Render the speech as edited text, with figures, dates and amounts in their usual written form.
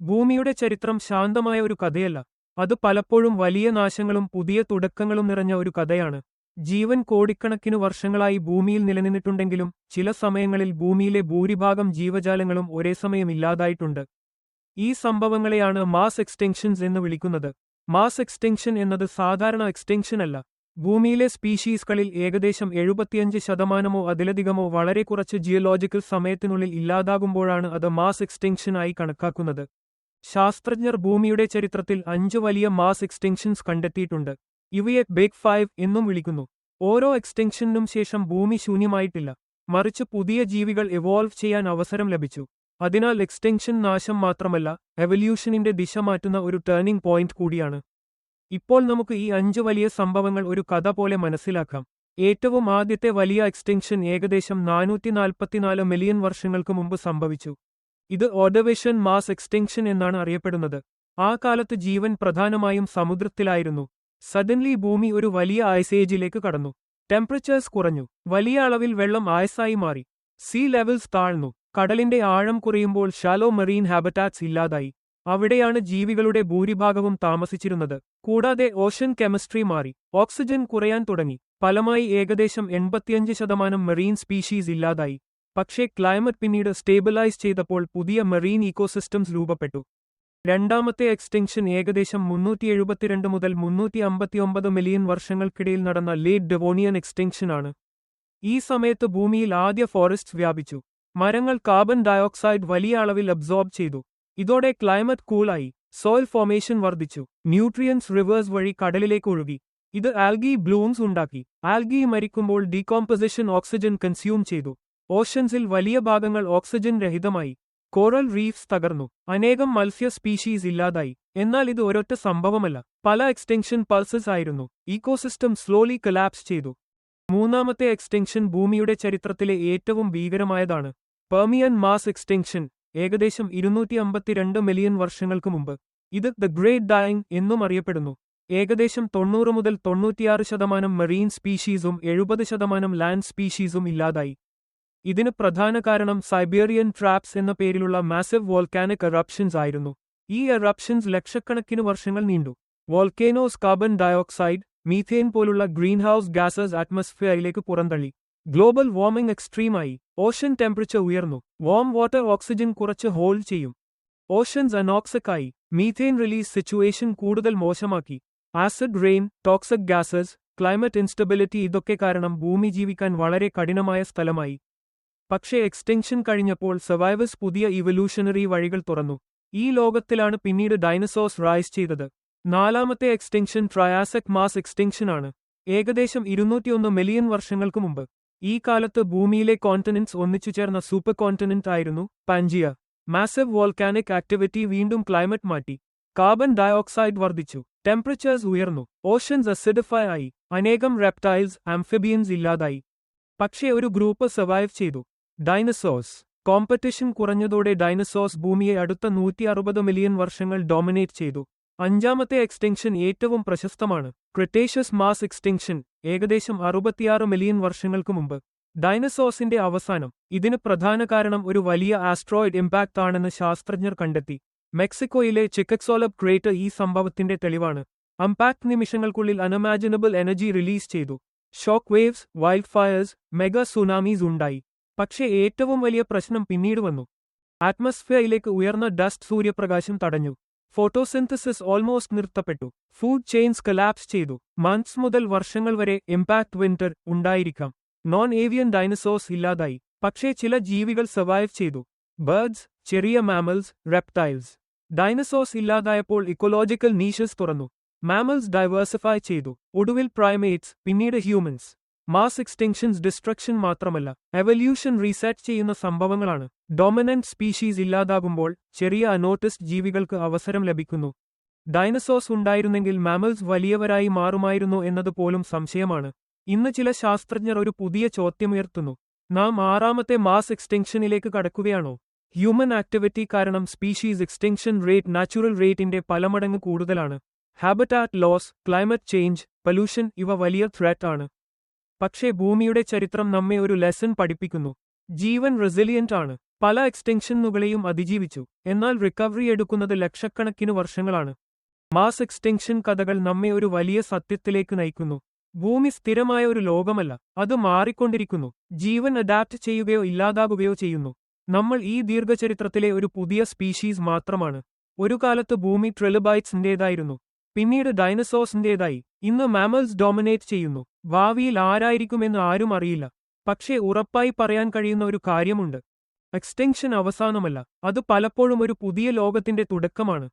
ഭൂമിയുടെ ചരിത്രം ശാന്തമായ ഒരു കഥയല്ല. അത് പലപ്പോഴും വലിയ നാശങ്ങളും പുതിയ തുടക്കങ്ങളും നിറഞ്ഞ ഒരു കഥയാണ്. ജീവൻ കോടിക്കണക്കിനു വർഷങ്ങളായി ഭൂമിയിൽ നിലനിന്നിട്ടുണ്ടെങ്കിലും ചില സമയങ്ങളിൽ ഭൂമിയിലെ ഭൂരിഭാഗം ജീവജാലങ്ങളും ഒരേ സമയം ഇല്ലാതായിട്ടുണ്ട്. ഈ സംഭവങ്ങളെയാണ് മാസ് എക്സ്റ്റെൻഷൻസ് എന്ന് വിളിക്കുന്നത്. മാസ് എക്സ്റ്റെൻഷൻ എന്നത് സാധാരണ എക്സ്റ്റെൻഷൻ അല്ല. ഭൂമിയിലെ സ്പീഷീസുകളിൽ ഏകദേശം 75% അതിലധികമോ വളരെ കുറച്ച് ജിയോലോജിക്കൽ സമയത്തിനുള്ളിൽ ഇല്ലാതാകുമ്പോഴാണ് അത് മാസ് എക്സ്റ്റെൻഷൻ ആയി കണക്കാക്കുന്നത്. ശാസ്ത്രജ്ഞർ ഭൂമിയുടെ ചരിത്രത്തിൽ 5 വലിയ മാസ് എക്സ്റ്റെൻഷൻസ് കണ്ടെത്തിയിട്ടുണ്ട്. ഇവയെ ബിഗ് 5 എന്നും വിളിക്കുന്നു. ഓരോ എക്സ്റ്റെൻഷനും ശേഷം ഭൂമി ശൂന്യമായിട്ടില്ല, മറിച്ച് പുതിയ ജീവികൾ എവോൾവ് ചെയ്യാൻ അവസരം ലഭിച്ചു. അതിനാൽ എക്സ്റ്റെൻഷൻ നാശം മാത്രമല്ല, എവല്യൂഷനിന്റെ ദിശ മാറ്റുന്ന ഒരു ടേണിംഗ് പോയിന്റ് കൂടിയാണ്. ഇപ്പോൾ നമുക്ക് ഈ 5 വലിയ സംഭവങ്ങൾ ഒരു കഥ പോലെ മനസ്സിലാക്കാം. ഏറ്റവും ആദ്യത്തെ വലിയ എക്സ്റ്റെൻഷൻ ഏകദേശം 444 മില്യൺ വർഷങ്ങൾക്ക് മുമ്പ് സംഭവിച്ചു. ഇത് ഓർഡവേഷൻ മാസ് എക്സ്റ്റെൻഷൻ എന്നാണ് അറിയപ്പെടുന്നത്. ആ കാലത്ത് ജീവൻ പ്രധാനമായും സമുദ്രത്തിലായിരുന്നു. സഡൻലി ഭൂമി ഒരു വലിയ ഐസ് ഏജിലേക്ക് കടന്നു. ടെമ്പറേച്ചേഴ്സ് കുറഞ്ഞു, വലിയ അളവിൽ വെള്ളം ഐസായി മാറി, സീ ലെവൽസ് താഴ്ന്നു, കടലിന്റെ ആഴം കുറയുമ്പോൾ ഷാലോ മറീൻ ഹാബിറ്റാറ്റ്സ് ഇല്ലാതായി. അവിടെയാണ് ജീവികളുടെ ഭൂരിഭാഗവും താമസിച്ചിരുന്നത്. കൂടാതെ ഓഷൻ കെമിസ്ട്രി മാറി, ഓക്സിജൻ കുറയാൻ തുടങ്ങി. ഫലമായി ഏകദേശം 85% മറീൻ സ്പീഷീസ് ഇല്ലാതായി. പക്ഷേ ക്ലൈമറ്റ് പിന്നീട് സ്റ്റേബിലൈസ് ചെയ്തപ്പോൾ പുതിയ മറീൻ ഇക്കോസിസ്റ്റംസ് രൂപപ്പെട്ടു. രണ്ടാമത്തെ എക്സ്റ്റെൻഷൻ ഏകദേശം 372 മുതൽ 359 മില്യൺ വർഷങ്ങൾക്കിടയിൽ നടന്ന ലേറ്റ് ഡെവോണിയൻ എക്സ്റ്റെൻഷനാണ്. ഈ സമയത്ത് ഭൂമിയിൽ ആദ്യ ഫോറസ്റ്റ്സ് വ്യാപിച്ചു. മരങ്ങൾ കാർബൺ ഡയോക്സൈഡ് വലിയ അളവിൽ അബ്സോർബ് ചെയ്തു. ഇതോടെ ക്ലൈമറ്റ് കൂളായി, സോയിൽ ഫോർമേഷൻ വർദ്ധിച്ചു, ന്യൂട്രിയൻസ് റിവേഴ്സ് വഴി കടലിലേക്ക് ഒഴുകി. ഇത് ആൽഗി ബ്ലൂംസ് ഉണ്ടാക്കി. ആൽഗി മരിക്കുമ്പോൾ ഡീകോംപൊസിഷൻ ഓക്സിജൻ കൺസ്യൂം ചെയ്തു. ഓഷൻസിൽ വലിയ ഭാഗങ്ങൾ ഓക്സിജൻ രഹിതമായി. കോറൽ റീഫ്സ് തകർന്നു, അനേകം മത്സ്യ സ്പീഷീസ് ഇല്ലാതായി. എന്നാൽ ഇത് ഒരൊറ്റ സംഭവമല്ല, പല എക്സ്റ്റെൻഷൻ പൾസസ് ആയിരുന്നു. ഈക്കോസിസ്റ്റം സ്ലോലി കൊലാപ്സ് ചെയ്തു. മൂന്നാമത്തെ എക്സ്റ്റെൻഷൻ ഭൂമിയുടെ ചരിത്രത്തിലെ ഏറ്റവും ഭീകരമായതാണ്. പെർമിയൻ മാസ് എക്സ്റ്റെൻഷൻ ഏകദേശം 252 മില്യൺ വർഷങ്ങൾക്ക് മുമ്പ്. ഇത് ദ ഗ്രേറ്റ് ഡൈയിങ് എന്നും അറിയപ്പെടുന്നു. ഏകദേശം 90 മുതൽ 96% മറീൻ സ്പീഷീസും 70% ലാൻഡ് സ്പീഷീസും ഇല്ലാതായി. ഇതിന് പ്രധാന കാരണം സൈബീരിയൻ ട്രാപ്സ് എന്ന പേരിലുള്ള മാസിവ് വോൾക്കാനിക് എറപ്ഷൻസ് ആയിരുന്നു. ഈ എറപ്ഷൻസ് ലക്ഷക്കണക്കിന് വർഷങ്ങൾ നീണ്ടു. വോൾക്കേനോസ് കാർബൺ ഡയോക്സൈഡ്, മീഥേൻ പോലുള്ള ഗ്രീൻഹൌസ് ഗ്യാസസ് അറ്റ്മോസ്ഫിയറിലേക്ക് പുറന്തള്ളി. ഗ്ലോബൽ വാർമിംഗ് എക്സ്ട്രീമായി. ഓഷൻ ടെമ്പറേച്ചർ ഉയർന്നു. വാം വാട്ടർ ഓക്സിജൻ കുറച്ച് ഹോൾഡ് ചെയ്യും. ഓഷൻസ് അനോക്സിക് ആയി. മീഥേൻ റിലീസ് സിറ്റുവേഷൻ കൂടുതൽ മോശമാക്കി. Acid rain, toxic gases, climate instability ഇതൊക്കെ കാരണം ഭൂമി ജീവിക്കാൻ വളരെ കഠിനമായ സ്ഥലമായി. പക്ഷേ എക്സ്റ്റെൻഷൻ കഴിഞ്ഞപ്പോൾ സർവൈവേഴ്സ് പുതിയ ഇവല്യൂഷണറി വഴികൾ തുറന്നു. ഈ ലോകത്തിലാണ് പിന്നീട് ഡൈനസോർസ് റൈസ് ചെയ്തത്. നാലാമത്തെ എക്സ്റ്റെൻഷൻ ട്രയാസിക് മാസ് എക്സ്റ്റെൻഷനാണ്. ഏകദേശം 201 മില്യൺ വർഷങ്ങൾക്ക് മുമ്പ്. ഈ കാലത്ത് ഭൂമിയിലെ കോണ്ടിനെന്റ്സ് ഒന്നിച്ചുചേർന്ന സൂപ്പർ കോണ്ടിനെന്റ് ആയിരുന്നു പാൻജിയ. മാസിവ് വോൾക്കാനിക് ആക്ടിവിറ്റി വീണ്ടും ക്ലൈമറ്റ് മാറ്റി. കാർബൺ ഡയോക്സൈഡ് വർദ്ധിച്ചു. ടെമ്പറേച്ചേഴ്സ് ഉയർന്നു. ഓഷൻസ് അസിഡിഫൈ ആയി. അനേകം റെപ്റ്റൈൽസ്, ആംഫിബിയൻസ് ഇല്ലാതായി. പക്ഷേ ഒരു ഗ്രൂപ്പ് സർവൈവ് ചെയ്തു. ഡൈനസോർസ്. കോമ്പറ്റിഷൻ കുറഞ്ഞതോടെ ഡൈനസോർസ് ഭൂമിയെ അടുത്ത 160 മില്യൺ വർഷങ്ങൾ ഡോമിനേറ്റ് ചെയ്തു. അഞ്ചാമത്തെ എക്സ്റ്റെൻഷൻ ഏറ്റവും പ്രശസ്തമാണ്. ക്രിട്ടേഷ്യസ് മാസ് എക്സ്റ്റെൻഷൻ ഏകദേശം 66 മില്യൺ വർഷങ്ങൾക്ക് മുമ്പ്. ഡൈനസോർസിന്റെ അവസാനം. ഇതിന് പ്രധാന കാരണം ഒരു വലിയ ആസ്ട്രോയിഡ് ഇമ്പാക്ട് ആണെന്ന് ശാസ്ത്രജ്ഞർ കണ്ടെത്തി. മെക്സിക്കോയിലെ ചിക്കക്സോലബ് ക്രേറ്റർ ഈ സംഭവത്തിന്റെ തെളിവാണ്. ഇമ്പാക്ട് നിമിഷങ്ങൾക്കുള്ളിൽ അൺഇമാജിനബിൾ എനർജി റിലീസ് ചെയ്തു. Shock waves, wild fires, mega സുനാമീസ് ഉണ്ടായി. പക്ഷേ ഏറ്റവും വലിയ പ്രശ്നം പിന്നീട് വന്നു. അറ്റ്മോസ്ഫിയറിലേക്ക് ഉയർന്ന ഡസ്റ്റ് സൂര്യപ്രകാശം തടഞ്ഞു. ഫോട്ടോസിന്തസിസ് ഓൾമോസ്റ്റ് നിർത്തപ്പെട്ടു. ഫുഡ് ചെയിൻസ് കൊലാപ്സ് ചെയ്തു. മന്ത്സ് മുതൽ വർഷങ്ങൾ വരെ ഇമ്പാക്ട് വിന്റർ ഉണ്ടായിരിക്കാം. നോൺ ഏവിയൻ ഡൈനസോർസ് ഇല്ലാതായി. പക്ഷേ ചില ജീവികൾ സർവൈവ് ചെയ്തു. ബേർഡ്സ്, ചെറിയ മാമൽസ്, റെപ്റ്റൈൽസ്. ഡൈനസോർസ് ഇല്ലാതായപ്പോൾ ഇക്കോളോജിക്കൽ നീഷസ് തുറന്നു. മാമൽസ് ഡൈവേഴ്സിഫൈ ചെയ്തു. ഒടുവിൽ പ്രൈമേറ്റ്സ്, പിന്നീട് ഹ്യൂമൻസ്. മാസ് എക്സ്റ്റെൻഷൻസ് ഡിസ്ട്രക്ഷൻ മാത്രമല്ല, എവല്യൂഷൻ റീസെറ്റ് ചെയ്യുന്ന സംഭവങ്ങളാണ്. ഡോമിനന്റ് സ്പീഷീസ് ഇല്ലാതാകുമ്പോൾ ചെറിയ അനോട്ടിസ്ഡ് ജീവികൾക്ക് അവസരം ലഭിക്കുന്നു. ഡൈനസോർസ് ഉണ്ടായിരുന്നെങ്കിൽ മാമൽസ് വലിയവരായി മാറുമായിരുന്നോ എന്നതുപോലും സംശയമാണ്. ഇന്ന് ചില ശാസ്ത്രജ്ഞർ ഒരു പുതിയ ചോദ്യമുയർത്തുന്നു. നാം ആറാമത്തെ മാസ് എക്സ്റ്റെൻഷനിലേക്ക് കടക്കുകയാണോ? ഹ്യൂമൻ ആക്ടിവിറ്റി കാരണം സ്പീഷീസ് എക്സ്റ്റെൻഷൻ റേറ്റ് നാച്ചുറൽ റേറ്റിന്റെ പല മടങ്ങ് കൂടുതലാണ്. Habitat loss, climate change, pollution ഇവ വലിയ ത്രെറ്റ് ആണ്. പക്ഷേ ഭൂമിയുടെ ചരിത്രം നമ്മെ ഒരു ലെസൺ പഠിപ്പിക്കുന്നു. ജീവൻ റെസിലിയന്റ് ആണ്. പല എക്സ്റ്റെൻഷനുകളെയും അതിജീവിച്ചു, എന്നാൽ റിക്കവറി എടുക്കുന്നത് ലക്ഷക്കണക്കിന് വർഷങ്ങളാണ്. മാസ് എക്സ്റ്റെൻഷൻ കഥകൾ നമ്മെ ഒരു വലിയ സത്യത്തിലേക്ക് നയിക്കുന്നു. ഭൂമി സ്ഥിരമായ ഒരു ലോകമല്ല, അത് മാറിക്കൊണ്ടിരിക്കുന്നു. ജീവൻ അഡാപ്റ്റ് ചെയ്യുകയോ ഇല്ലാതാകുകയോ ചെയ്യുന്നു. നമ്മൾ ഈ ദീർഘചരിത്രത്തിലെ ഒരു പുതിയ സ്പീഷീസ് മാത്രമാണ്. ഒരു കാലത്ത് ഭൂമി ട്രിലോബൈറ്റ്സിന്റേതായിരുന്നു, പിന്നീട് ഡൈനസോഴ്സിന്റേതായി. ഇന്ന് മാമൽസ് ഡോമിനേറ്റ് ചെയ്യുന്നു. ഭാവിയിൽ ആരായിരിക്കുമെന്ന് ആരും അറിയില്ല. പക്ഷേ ഉറപ്പായി പറയാൻ കഴിയുന്ന ഒരു കാര്യമുണ്ട്: എക്സ്റ്റെൻഷൻ അവസാനമല്ല, അത് പലപ്പോഴും ഒരു പുതിയ ലോകത്തിന്റെ തുടക്കമാണ്.